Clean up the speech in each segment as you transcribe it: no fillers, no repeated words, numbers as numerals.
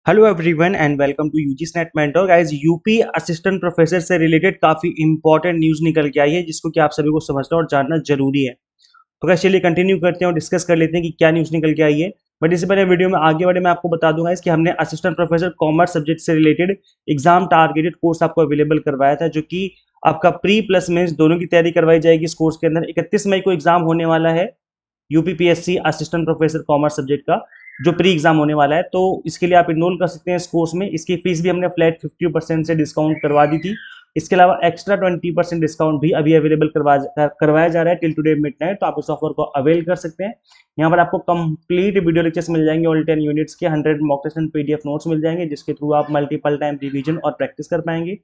Hello everyone and welcome to UG C NET mentor guys. UP assistant professor से related काफी important news निकल के आई है जिसको कि आप सभी को समझना और जानना जरूरी है। तो गाइस चलिए कंटिन्यू करते हैं और डिस्कस कर लेते हैं कि क्या न्यूज निकल के आई है। बट इससे पहले वीडियो में आगे बढ़े मैं आपको बता दूंगा कि हमने असिस्टेंट प्रोफेसर कॉमर्स सब्जेक्ट से रिलेटेड एग्जाम टारगेटेड कोर्स आपको अवेलेबल करवाया था, जो कि आपका प्री प्लस मेंस दोनों की तैयारी करवाई जाएगी। इस कोर्स के अंदर 31 मई को एग्जाम होने वाला है UPPSC assistant professor commerce subject का, जो प्री एग्जाम होने वाला है। तो इसके लिए आप इनरोल कर सकते हैं इस कोर्स में। इसकी फीस भी हमने फ्लैट 50% से डिस्काउंट करवा दी थी। इसके अलावा एक्स्ट्रा 20% डिस्काउंट भी अभी अवेलेबल करवाया जा रहा है टिल टुडे मिडनाइट। तो आप उस ऑफर को अवेल कर सकते हैं। यहाँ पर आपको कंप्लीट वीडियो लेक्चर्स मिल जाएंगे, ऑल 10 यूनिट्स के 100 mock test and PDF notes मिल जाएंगे, जिसके थ्रू आप मल्टीपल टाइम रिवीजन और प्रैक्टिस कर पाएंगे।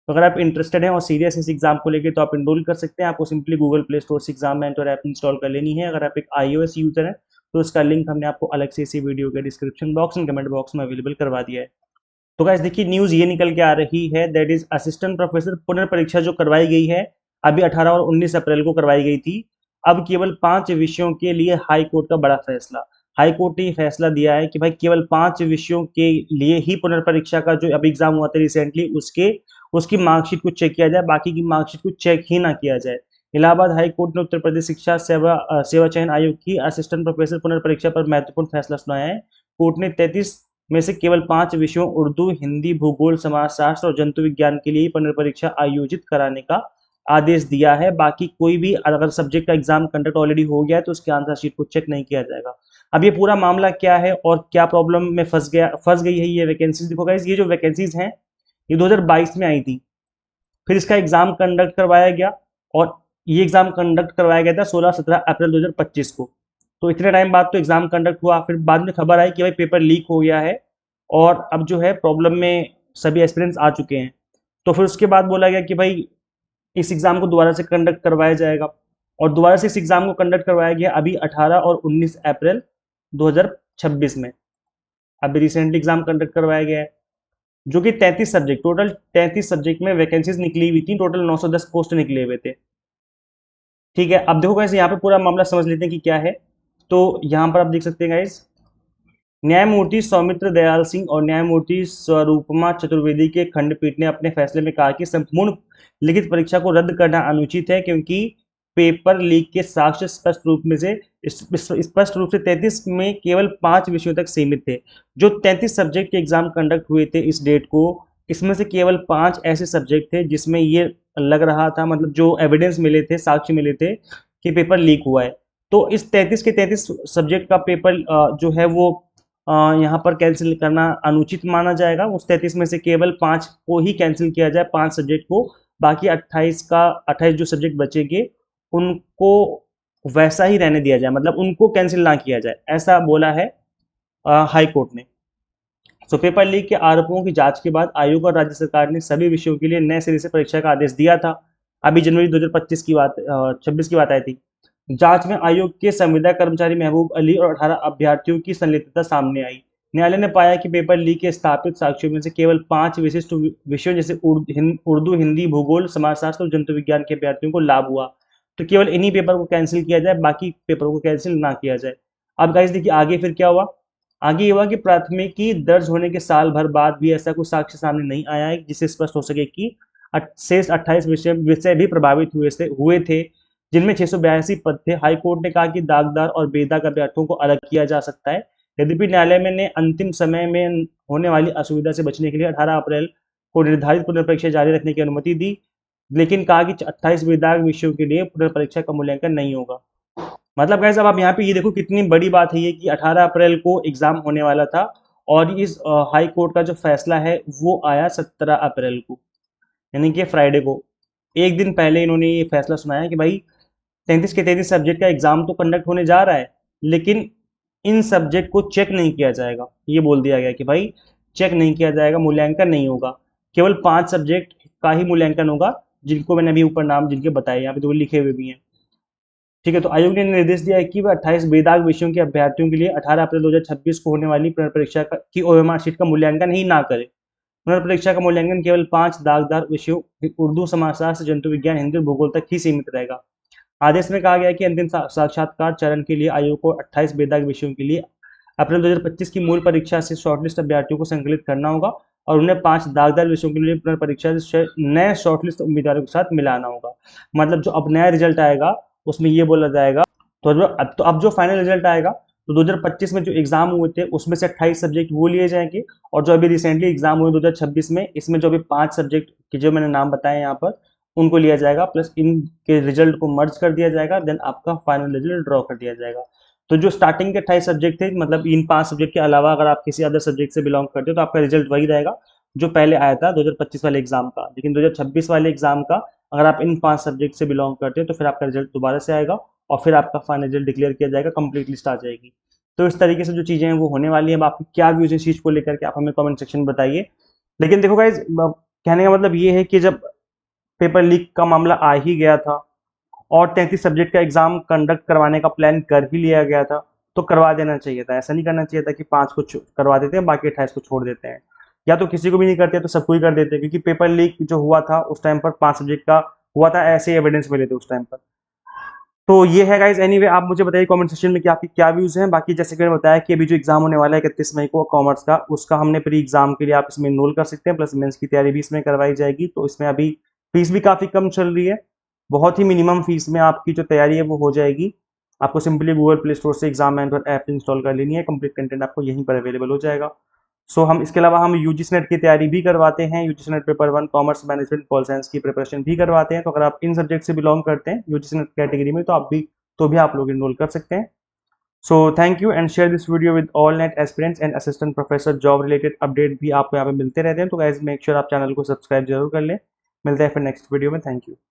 तो अगर आप इंटरेस्टेड हैं और सीरियस इस एग्जाम को लेकर, तो आप इनरोल कर सकते हैं। आपको सिंपली गूगल प्ले स्टोर से एग्जाम मेंटर ऐप इंस्टॉल कर लेनी है। अगर आप एक iOS यूजर हैं तो इसका लिंक हमने आपको अलग से इसी वीडियो के description box and comment box में अवेलेबल करवा दिया है। तो गाइस देखिए, न्यूज ये निकल के आ रही है, दैट इज असिस्टेंट प्रोफेसर पुनर्परीक्षा जो करवाई गई है अभी 18 और 19 अप्रैल को करवाई गई थी। अब केवल 5 विषयों के लिए हाई कोर्ट का बड़ा फैसला। हाई कोर्ट ने फैसला दिया है कि भाई केवल 5 विषयों के लिए ही पुनर्परीक्षा का जो अभी एग्जाम हुआ था रिसेंटली, उसकी मार्कशीट को चेक किया जाए, बाकी की मार्कशीट को चेक ही ना किया जाए। इलाहाबाद हाई कोर्ट ने उत्तर प्रदेश शिक्षा सेवा चयन आयोग की असिस्टेंट प्रोफेसर पुनर्परीक्षा पर महत्वपूर्ण फैसला सुनाया है। कोर्ट ने 33 में से केवल 5 विषयों उर्दू, हिंदी, भूगोल, समाजशास्त्र और जंतु विज्ञान के लिए पुनर्परीक्षा आयोजित कराने का आदेश दिया है। बाकी कोई भी अगर सब्जेक्ट का एग्जाम कंडक्ट ऑलरेडी हो गया है तो उसके आंसर शीट को चेक नहीं किया जाएगा। अब ये पूरा मामला क्या है और क्या प्रॉब्लम में फंस गई है ये वैकेंसीज, देखो गाइस, ये जो वैकेंसीज हैं ये 2022 में आई थी। फिर इसका एग्जाम कंडक्ट करवाया गया और ये एग्जाम कंडक्ट करवाया गया था 16-17 अप्रैल 2025 को। तो इतने टाइम बाद तो एग्जाम कंडक्ट हुआ, फिर बाद में खबर आई कि भाई पेपर लीक हो गया है और अब जो है प्रॉब्लम में सभी एस्पिरेंट्स आ चुके हैं। तो फिर उसके बाद बोला गया कि भाई इस एग्जाम को दोबारा से कंडक्ट करवाया जाएगा, और दोबारा से इस एग्जाम को कंडक्ट करवाया गया अभी 18 और 19 अप्रैल 2026 में। अभी रिसेंटली एग्जाम कंडक्ट करवाया गया है, जो कि 33 सब्जेक्ट, टोटल 33 सब्जेक्ट में वैकेंसीज निकली हुई थी। टोटल 910 पोस्ट निकले हुए थे। ठीक है, अब देखो गाइस, यहाँ पे पूरा मामला समझ लेते हैं कि क्या है। तो यहाँ पर आप देख सकते हैं गाइस, न्यायमूर्ति सौमित्र दयाल सिंह और न्यायमूर्ति स्वरूपमा चतुर्वेदी के खंडपीठ ने अपने फैसले में कहा कि संपूर्ण लिखित परीक्षा को रद्द करना अनुचित है, क्योंकि पेपर लीक के साक्ष्य स्पष्ट रूप से 33 में केवल 5 विषयों तक सीमित थे। जो 33 सब्जेक्ट के एग्जाम कंडक्ट हुए थे इस डेट को, इसमें से केवल 5 ऐसे सब्जेक्ट थे जिसमें ये लग रहा था, मतलब जो एविडेंस मिले थे, साक्ष्य मिले थे कि पेपर लीक हुआ है। तो इस 33 के 33 सब्जेक्ट का पेपर जो है वो यहाँ पर कैंसिल करना अनुचित माना जाएगा। उस 33 में से केवल 5 को ही कैंसिल किया जाए, 5 सब्जेक्ट को। बाकी 28 जो सब्जेक्ट बचेंगे उनको वैसा ही रहने दिया जाए, मतलब उनको कैंसिल ना किया जाए, ऐसा बोला है हाई कोर्ट ने। तो पेपर लीक के आरोपों की जांच के बाद आयोग और राज्य सरकार ने सभी विषयों के लिए नए सिरे से परीक्षा का आदेश दिया था। अभी जनवरी 2025 की बात 26 की बात आई थी। जांच में आयोग के संविदा कर्मचारी महबूब अली और 18 अभ्यर्थियों की संलिप्तता सामने आई। न्यायालय ने पाया कि पेपर लीक के स्थापित साक्ष्यों में से केवल 5 विशिष्ट विषयों जैसे उर्दू, हिंदी, भूगोल, समाजशास्त्र और जंतु विज्ञान के अभ्यर्थियों को लाभ हुआ। तो केवल इन्हीं पेपर को कैंसिल किया जाए, बाकी पेपर को कैंसिल ना किया जाए। अब गाइस देखिए आगे फिर क्या हुआ। आगे ये हुआ कि प्राथमिकी दर्ज होने के साल भर बाद भी ऐसा कुछ साक्ष्य सामने नहीं आया है जिससे स्पष्ट हो सके कि शेष 28 विषय भी प्रभावित हुए थे, जिनमें 682 पद थे। हाईकोर्ट ने कहा कि दागदार और बेदाग अभ्यर्थियों को अलग किया जा सकता है। यद्यपि न्यायालय ने अंतिम समय में होने वाली असुविधा से बचने के लिए 18 अप्रैल को निर्धारित पुनर्परीक्षा जारी रखने की अनुमति दी, लेकिन कहा कि 28 बेदाग विषयों के लिए पुनर्परीक्षा का मूल्यांकन नहीं होगा। मतलब गाइस, अब आप यहाँ पे ये देखो कितनी बड़ी बात है ये कि 18 अप्रैल को एग्जाम होने वाला था और इस हाई कोर्ट का जो फैसला है वो आया 17 अप्रैल को, यानी कि फ्राइडे को। एक दिन पहले इन्होंने ये फैसला सुनाया कि भाई 33 के 33 सब्जेक्ट का एग्जाम तो कंडक्ट होने जा रहा है, लेकिन इन सब्जेक्ट को चेक नहीं किया जाएगा। ये बोल दिया गया कि भाई चेक नहीं किया जाएगा, मूल्यांकन नहीं होगा, केवल 5 सब्जेक्ट का ही मूल्यांकन होगा, जिनको मैंने अभी ऊपर नाम जिनके बताए, यहाँ पे तो लिखे हुए भी हैं। ठीक है, तो आयोग ने निर्देश दिया है कि वह 28 बेदाग विषयों के अभ्यर्थियों के लिए 18 अप्रैल 2026 को होने वाली पुनर्परीक्षा की ओएमआर शीट का मूल्यांकन ही ना करे। पुनर्परीक्षा का मूल्यांकन केवल 5 दागदार विषयों उर्दू, समाजशास्त्र, जंतु विज्ञान, हिंदी और भूगोल तक ही सीमित रहेगा। आदेश में कहा गया है कि अंतिम साक्षात्कार चरण के लिए आयोग को 28 बेदाग विषयों के लिए अप्रैल 2025 की मूल परीक्षा से शॉर्टलिस्ट अभ्यर्थियों को संकलित करना होगा और उन्हें 5 दागदार विषयों के लिए पुनर्परीक्षा से नए शॉर्टलिस्ट उम्मीदवारों के साथ मिलाना होगा। मतलब जो अब नया रिजल्ट आएगा उसमें ये बोला जाएगा, तो अब जो फाइनल रिजल्ट आएगा तो 2025 में जो एग्जाम हुए थे उसमें से 28 सब्जेक्ट वो लिए जाएंगे, और जो अभी रिसेंटली एग्जाम हुए 2026 में, इसमें जो अभी 5 सब्जेक्ट के जो मैंने नाम बताए यहाँ पर उनको लिया जाएगा, प्लस इनके रिजल्ट को मर्ज कर दिया जाएगा, देन आपका फाइनल रिजल्ट ड्रॉ कर दिया जाएगा। तो जो स्टार्टिंग के 28 सब्जेक्ट थे, मतलब इन 5 सब्जेक्ट के अलावा अगर आप किसी अदर सब्जेक्ट से बिलोंग करते हो तो आपका रिजल्ट वही रहेगा जो पहले आया था 2025 वाले एग्जाम का। लेकिन 2026 वाले एग्जाम का अगर आप इन 5 सब्जेक्ट से बिलोंग करते हो तो फिर आपका रिजल्ट दोबारा से आएगा और फिर आपका फाइनल रिजल्ट डिक्लेयर किया जाएगा, कंप्लीट लिस्ट आ जाएगी। तो इस तरीके से जो चीजें हैं वो होने वाली है। अब आपकी क्या व्यूज है इस चीज को लेकर के आप हमें कमेंट सेक्शन में बताइए। लेकिन देखो गाइज, कहने का मतलब ये है कि जब पेपर लीक का मामला आ ही गया था और 33 सब्जेक्ट का एग्जाम कंडक्ट करवाने का प्लान कर ही लिया गया था, तो करवा देना चाहिए था। ऐसा नहीं करना चाहिए था कि 5 को करवा देते हैं बाकी 28 को छोड़ देते हैं, या तो किसी को भी नहीं करते तो सबको ही कर देते, क्योंकि पेपर लीक जो हुआ था उस टाइम पर 5 सब्जेक्ट का हुआ था, ऐसे एविडेंस मिले थे उस टाइम पर। तो ये है गाइज, एनीवे आप मुझे बताइए कमेंट सेक्शन में कि आपकी क्या व्यूज हैं। बाकी जैसे कि मैंने बताया कि अभी जो एग्जाम होने वाला है 31 मई को कॉमर्स का, उसका हमने प्री एग्जाम के लिए आप इसमें इनरोल कर सकते हैं, प्लस मेंस की तैयारी भी इसमें करवाई जाएगी। तो इसमें अभी फीस भी काफी कम चल रही है, बहुत ही मिनिमम फीस में आपकी जो तैयारी है वो हो जाएगी। आपको सिंपली गूगल प्ले स्टोर से एग्जाम मेंटर ऐप इंस्टॉल कर लेनी है, कंप्लीट कंटेंट आपको यहीं पर अवेलेबल हो जाएगा। सो हम इसके अलावा हम यूजीसी नेट की तैयारी भी करवाते हैं, UGC net paper 1 commerce management pol science की प्रिपरेशन भी करवाते हैं। तो अगर आप इन सब्जेक्ट से बिलोंग करते हैं यूजीसी नेट कैटेगरी में तो भी आप लोग इनरोल कर सकते हैं। So thank you and share this video with all net aspirants and assistant professor. Job related update भी आपको यहाँ पे मिलते रहते हैं, तो गाइस मेक श्योर आप चैनल को सब्सक्राइब जरूर कर लें। मिलते हैं फिर नेक्स्ट वीडियो में। Thank you.